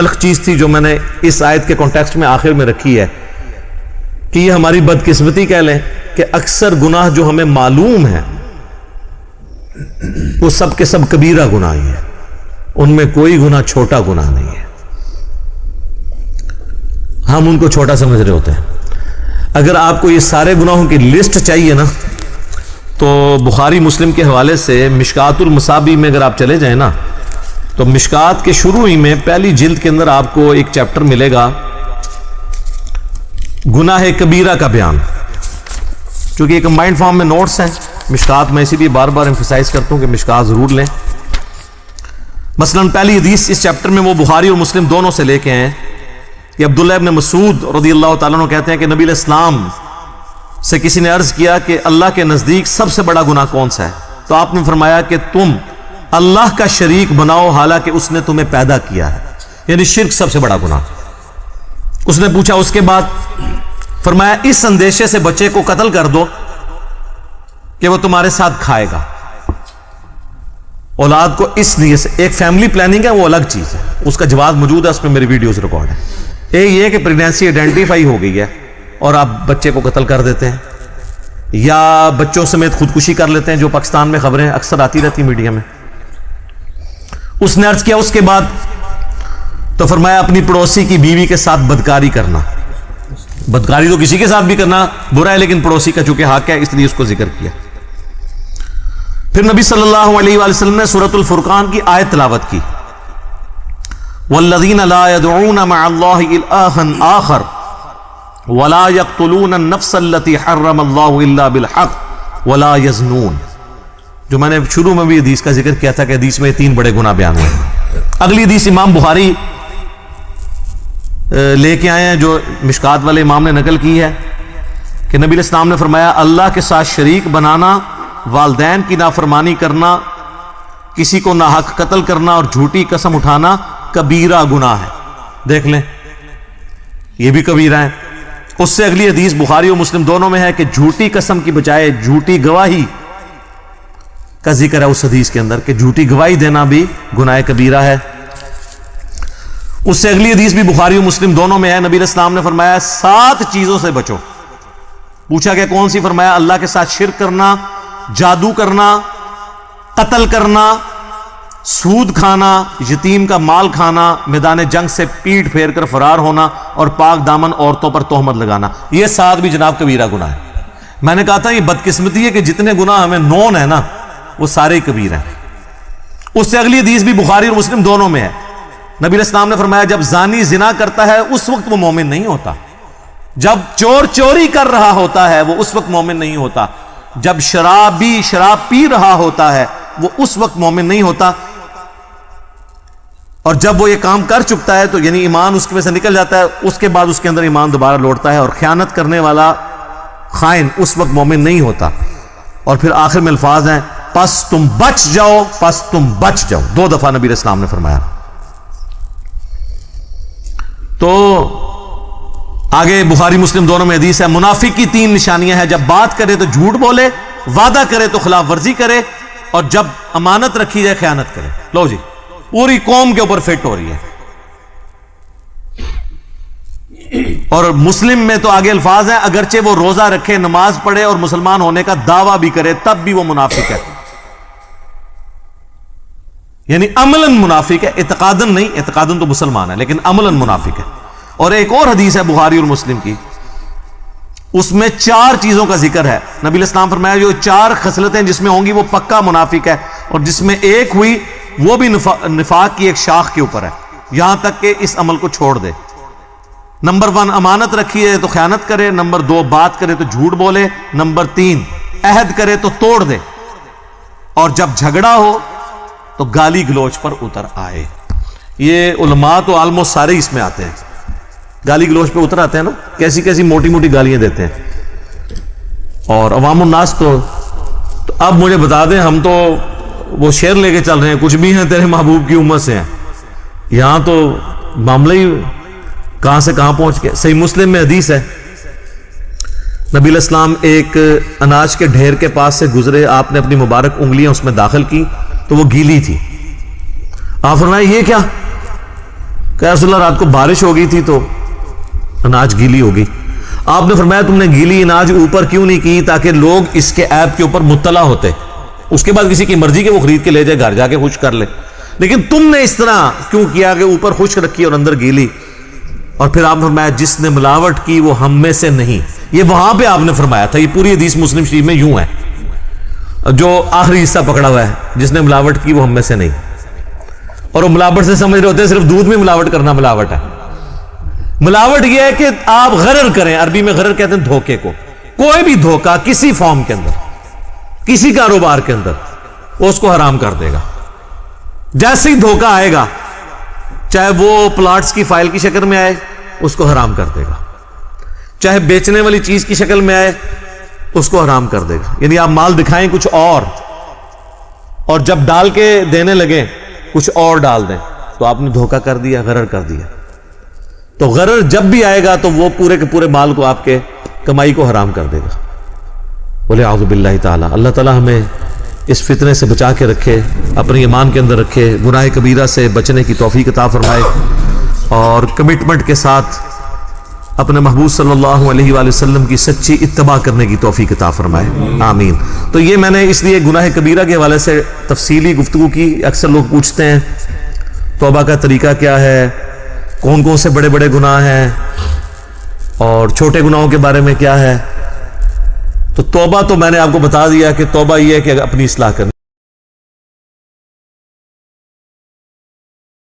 تلخ چیز تھی جو میں نے اس آیت کے کانٹیکسٹ میں آخر میں رکھی ہے کہ یہ ہماری بدقسمتی کہہ لیں کہ اکثر گناہ جو ہمیں معلوم ہیں وہ سب کے سب کبیرہ گناہ ہی ہیں، ان میں کوئی گناہ چھوٹا گناہ نہیں ہے، ہم ان کو چھوٹا سمجھ رہے ہوتے ہیں۔ اگر آپ کو یہ سارے گناہوں کی لسٹ چاہیے نا تو بخاری مسلم کے حوالے سے مشکات المصابیح میں اگر آپ چلے جائیں نا تو مشکات کے شروع ہی میں پہلی جلد کے اندر آپ کو ایک چیپٹر ملے گا گناہ کبیرہ کا بیان، چونکہ ایک کمبائنڈ فارم میں نوٹس ہیں مشکات، میں اسی لیے بار بار ایمفسائز کرتا ہوں کہ مشکات ضرور لیں۔ مثلا پہلی حدیث اس چیپٹر میں وہ بخاری اور مسلم دونوں سے لے کے ہیں کہ عبداللہ ابن مسعود رضی اللہ تعالیٰ عنہ کہتے ہیں کہ نبی علیہ السلام سے کسی نے عرض کیا کہ اللہ کے نزدیک سب سے بڑا گناہ کون سا ہے؟ تو آپ نے فرمایا کہ تم اللہ کا شریک بناؤ حالانکہ اس نے تمہیں پیدا کیا ہے، یعنی شرک سب سے بڑا گناہ۔ اس نے پوچھا اس کے بعد، فرمایا اس اندیشے سے بچے کو قتل کر دو کہ وہ تمہارے ساتھ کھائے گا، اولاد کو اس لیے سے ایک فیملی پلاننگ ہے وہ الگ چیز ہے، اس کا جواب موجود ہے، اس میں میری ویڈیوز ریکارڈ ہے۔ ایک یہ کہ پریگنینسی آئیڈینٹیفائی ہو گئی ہے اور آپ بچے کو قتل کر دیتے ہیں یا بچوں سمیت خودکشی کر لیتے ہیں، جو پاکستان میں خبریں اکثر آتی رہتی میڈیا میں۔ اس نے عرض کیا اس کے بعد تو فرمایا اپنی پڑوسی کی بیوی کے ساتھ بدکاری کرنا، بدکاری تو کسی کے ساتھ بھی کرنا برا ہے لیکن پڑوسی کا چونکہ حق ہے اس لیے اس کو ذکر کیا۔ پھر نبی صلی اللہ علیہ وآلہ وسلم نے سورۃ الفرقان کی آیت تلاوت کی، والذین لا يدعون مع اللہ الہا آخر ولا يقتلون النفس التي حرم اللہ الا بالحق ولا يزنون، جو میں نے شروع میں بھی حدیث کا ذکر کیا تھا کہ حدیث میں 3 بڑے گناہ بیان ہوئے۔ اگلی حدیث امام بخاری لے کے آئے ہیں جو مشکات والے امام نے نقل کی ہے کہ نبی علیہ السلام نے فرمایا اللہ کے ساتھ شریک بنانا، والدین کی نافرمانی کرنا، کسی کو ناحق قتل کرنا اور جھوٹی قسم اٹھانا کبیرہ گناہ ہے۔ دیکھ لیں یہ بھی کبیرہ ہے۔ اس سے اگلی حدیث بخاری اور مسلم دونوں میں ہے کہ جھوٹی قسم کی بجائے جھوٹی گواہی کا ذکر ہے اس حدیث کے اندر کہ جھوٹی گواہی دینا بھی گناہ کبیرہ ہے۔ اس سے اگلی حدیث بھی بخاری اور مسلم دونوں میں ہے، نبی علیہ السلام نے فرمایا 7 چیزوں سے بچو۔ پوچھا کہ کون سی؟ فرمایا اللہ کے ساتھ شرک کرنا، جادو کرنا، قتل کرنا، سود کھانا، یتیم کا مال کھانا، میدان جنگ سے پیٹ پھیر کر فرار ہونا اور پاک دامن عورتوں پر تہمت لگانا۔ یہ 7 بھی جناب کبیرہ گناہ ہے۔ میں نے کہا تھا یہ بدقسمتی ہے کہ جتنے گناہ ہمیں نون ہے نا وہ سارے کبیرہ ہیں۔ اس سے اگلی حدیث بھی بخاری اور مسلم دونوں میں ہے، نبی علیہ السلام نے فرمایا جب زانی زنا کرتا ہے اس وقت وہ مومن نہیں ہوتا، جب چور چوری کر رہا ہوتا ہے وہ اس وقت مومن نہیں ہوتا، جب شرابی شراب پی رہا ہوتا ہے وہ اس وقت مومن نہیں ہوتا، اور جب وہ یہ کام کر چکتا ہے تو یعنی ایمان اس میں سے نکل جاتا ہے، اس کے بعد اس کے اندر ایمان دوبارہ لوٹتا ہے، اور خیانت کرنے والا خائن اس وقت مومن نہیں ہوتا۔ اور پھر آخر میں الفاظ ہیں پس تم بچ جاؤ، پس تم بچ جاؤ، 2 دفعہ نبی علیہ السلام نے فرمایا۔ تو آگے بخاری مسلم دونوں میں حدیث ہے منافق کی 3 نشانیاں ہیں، جب بات کرے تو جھوٹ بولے، وعدہ کرے تو خلاف ورزی کرے، اور جب امانت رکھی جائے خیانت کرے۔ لو جی پوری قوم کے اوپر فٹ ہو رہی ہے۔ اور مسلم میں تو آگے الفاظ ہیں اگرچہ وہ روزہ رکھے، نماز پڑھے اور مسلمان ہونے کا دعویٰ بھی کرے تب بھی وہ منافق ہے، یعنی عملاً منافق ہے، اعتقاداً نہیں، اعتقاداً تو مسلمان ہے لیکن عملاً منافق ہے۔ اور ایک اور حدیث ہے بخاری اور مسلم کی، اس میں 4 چیزوں کا ذکر ہے، نبی علیہ السلام فرمایا جو 4 خصلتیں جس میں ہوں گی وہ پکا منافق ہے، اور جس میں ایک ہوئی وہ بھی نفاق کی ایک شاخ کے اوپر ہے، یہاں تک کہ اس عمل کو چھوڑ دے۔ نمبر 1 امانت رکھی ہے تو خیانت کرے، نمبر 2 بات کرے تو جھوٹ بولے، نمبر 3 عہد کرے تو توڑ دے، اور جب جھگڑا ہو تو گالی گلوچ پر اتر آئے۔ یہ علماء تو آلموسٹ سارے اس میں آتے ہیں، گالی گلوچ پہ اتر آتے ہیں نا، کیسی کیسی موٹی موٹی گالیاں دیتے ہیں۔ اور عوام الناس تو اب مجھے بتا دیں، ہم تو وہ شعر لے کے چل رہے ہیں کچھ بھی ہیں تیرے محبوب کی امت سے ہیں، یہاں تو معاملہ ہی کہاں سے کہاں پہنچ گیا۔ صحیح مسلم میں حدیث ہے نبی علیہ السلام ایک اناج کے ڈھیر کے پاس سے گزرے، آپ نے اپنی مبارک انگلیاں اس میں داخل کی تو وہ گیلی تھی، آپ فرمائے یہ کیا؟ کہ یا رسول اللہ رات کو بارش ہو گئی تھی تو اناج گیلی ہو گئی. آپ نے فرمایا تم نے گیلی اناج اوپر کیوں نہیں کی؟ تاکہ لوگ اس کے عیب کے اوپر مطلع ہوتے, اس کے بعد کسی کی مرضی کہ وہ خرید کے لے جائے گھر جا کے خشک کر لے. لیکن تم نے اس طرح کیوں کیا کہ اوپر خشک رکھی اور اندر گیلی؟ اور پھر آپ نے فرمایا جس نے ملاوٹ کی وہ ہم میں سے نہیں. یہ وہاں پہ آپ نے فرمایا تھا, یہ پوری حدیث مسلم شریف میں یوں ہے, جو آخری حصہ پکڑا ہوا ہے, جس نے ملاوٹ کی وہ ہم میں سے نہیں. اور وہ ملاوٹ سے سمجھ رہے ہوتے ہیں صرف دودھ میں ملاوٹ کرنا ملاوٹ ہے. ملاوٹ یہ ہے کہ آپ غرر کریں, عربی میں غرر کہتے ہیں دھوکے کو. کوئی بھی دھوکہ کسی فارم کے اندر, کسی کاروبار کے اندر, وہ اس کو حرام کر دے گا. جیسے ہی دھوکہ آئے گا, چاہے وہ پلاٹس کی فائل کی شکل میں آئے, اس کو حرام کر دے گا. چاہے بیچنے والی چیز کی شکل میں آئے, اس کو حرام کر دے گا. یعنی آپ مال دکھائیں کچھ اور جب ڈال کے دینے لگیں کچھ اور ڈال دیں, تو آپ نے دھوکہ کر دیا, غرر کر دیا. تو غرر جب بھی آئے گا تو وہ پورے کے پورے مال کو, آپ کے کمائی کو حرام کر دے گا. بولے اعوذ باللہ تعالی. اللہ تعالی ہمیں اس فتنے سے بچا کے رکھے, اپنے ایمان کے اندر رکھے, گناہ کبیرہ سے بچنے کی توفیق عطا فرمائے, اور کمٹمنٹ کے ساتھ اپنے محبوب صلی اللہ علیہ وآلہ وسلم کی سچی اتباع کرنے کی توفیق عطا فرمائے, آمین. تو یہ میں نے اس لیے گناہ کبیرہ کے حوالے سے تفصیلی گفتگو کی. اکثر لوگ پوچھتے ہیں توبہ کا طریقہ کیا ہے, کون کون سے بڑے بڑے گناہ ہیں, اور چھوٹے گناہوں کے بارے میں کیا ہے. تو توبہ تو میں نے آپ کو بتا دیا کہ توبہ یہ ہے کہ اپنی اصلاح کرنی.